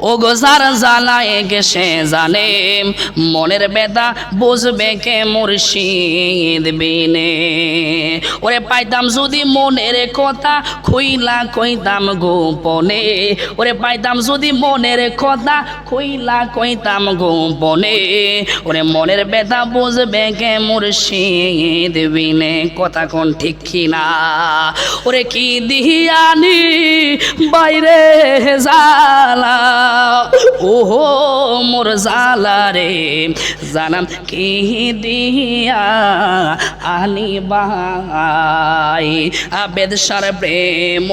ও গো যার জ্বালায় গেছে জানে মনের বেদা বুঝবে কে মুর্শিদ বিনে। ওরে পাইতাম যদি মনের কথা খুইলা কইতাম গোপনে, ওরে পাইতাম যদি মনের কথা খুইলা কইতাম গোপনে, ওরে মনের বেদা বুঝবে কে মুর্শিদ বিনে। কথা কোন ঠিক কিনা? ওরে কি দিয়ানি বাইরে জালা, ওহো মোর জালা রে জানাম কি দিয়া আনি বাই। আবেদ সার প্রেম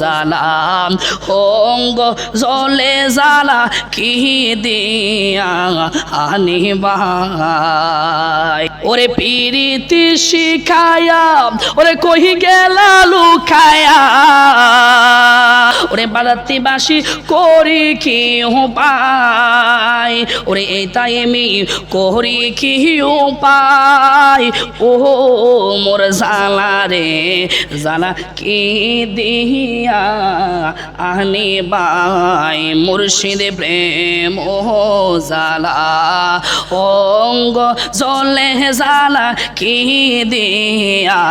জালাম হঙ্গ জলে জালা কি দিয়া আনি বাই। ওরে পিরিতি শিখায়া ওরে কহি গেলা লুকায়া, ওরে বারাতি বাসি করি কি উপায়, ওরে এই তাই আমি করি কি উপায়। ও মোর জালা রে জালা কি দিয়া আনি বাই। মুর্শিদ প্রেম ও জালা অঙ্গ জলে জালা কি দিয়া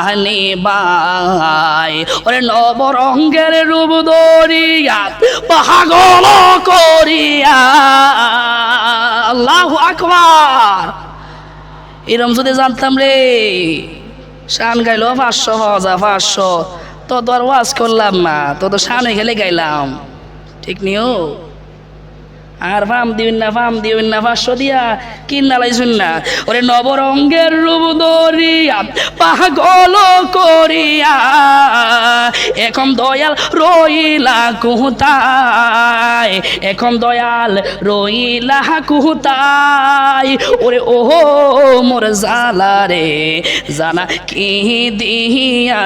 আনি বাই। ওরে নবরঙ্গের রূপ ধরিয়া পাগল করিয়া, আল্লাহু আকবার। এরম যদি জানতাম রে শান গাইলো 500 হাজার 500, তো আর ওয়াজ করলাম না, তো শানে খেলে গাইলাম, ঠিক নিও। আর ফাম দিবেন না 500 দিয়া কিনা লাইছুন না। ওরে নবরঙ্গের রূপ ধরিয়া পাগল করিয়া এখন দয়াল রইলা কোথায়, এখন দয়াল রইলা কোথায়। ওরে ওহো মোর জালা রে জানা কি দিয়া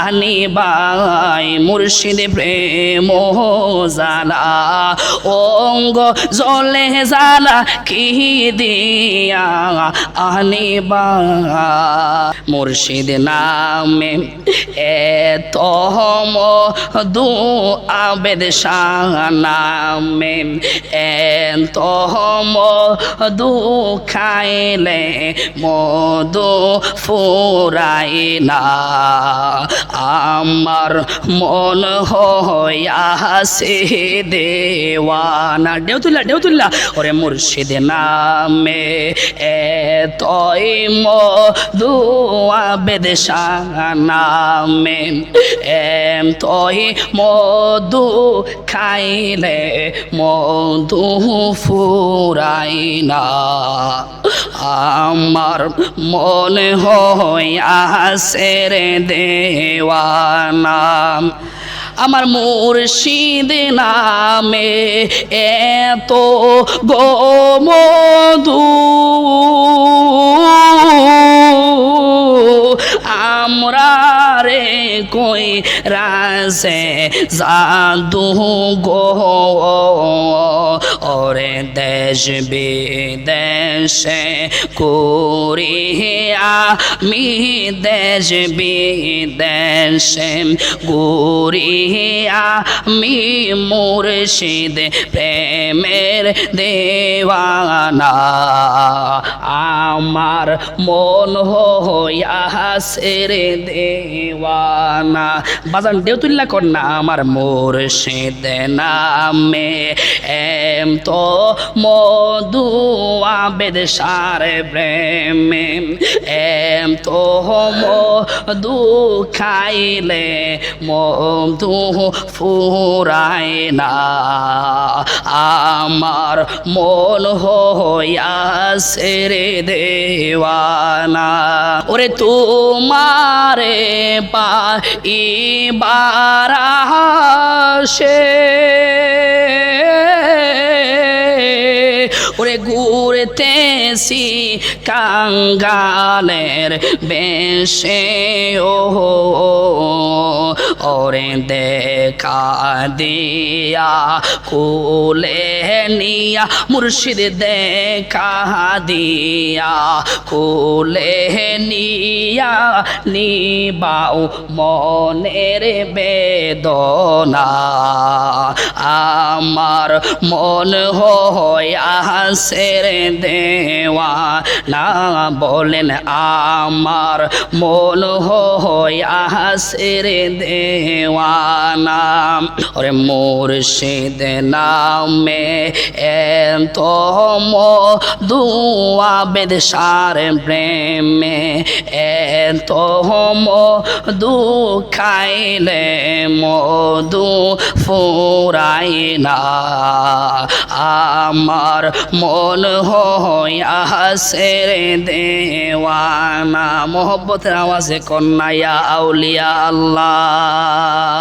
আনি বাই। মুর্শিদ প্রেম জালা অঙ্গ জলে জালা কি দিয়া আনি বাই। মুর্শিদ নামে এত মধু, আবেদ শাহ নামে এত মধু, খাইলে মধু ফুরাই না। আমার মন হইয়াছে দেওয়ানা। দেউতুল্লা ওরে মুর্শিদ নামে এতই মধু, আবেদ শাহ নামে এতই মধু, খাইলে মধু ফুরাই না। আমার মনে হইয়াছে রে দেওয়ানা। আমার মুর্শিদ নামে এত গোমধু, আমরা রে কই রাসে জাদু গো। ওরে দেশ বিদেশে করিয়া আমি, দেশ বিদেশে ঘুরিয়া আমি, মুর্শিদ প্রেমের দেওয়ানা। আমার মন হইয়াছে রে দেওয়ানা। বাজান দেউতুল্লা কন্যা। আমার মুর্শিদ নামে এম তো মধু, আবেদ সার প্রেমে এম তো মধু, খাইলে মধু ফুরায় না। আমার মন হইয়াছে রে দেওয়ানা। ওরে তোমারে পাইবার আশে, ওরে ওরে ঘুরতেছি কাঙ্গালের বেশে ও ওরে দেখা দিয়া কোলে নিয়া মুর্শিদ দেখা দিয়া কোলে নিয়া নিবাও মনের বেদনা আমার মন হইয়াছে রে দেওয়ানা বলেন আমার মন হইয়াছে রে দেওয়ানা ওরে মুর্শিদ নামে এত মধু আবেদ সার প্রেমে এত মধু খাইলে মধু ফুরাই না আমার মন হইয়াছে রে দেওয়ানা মোহব্বতের আওয়াজে কন্যা ইয়া আউলিয়া আল্লাহ।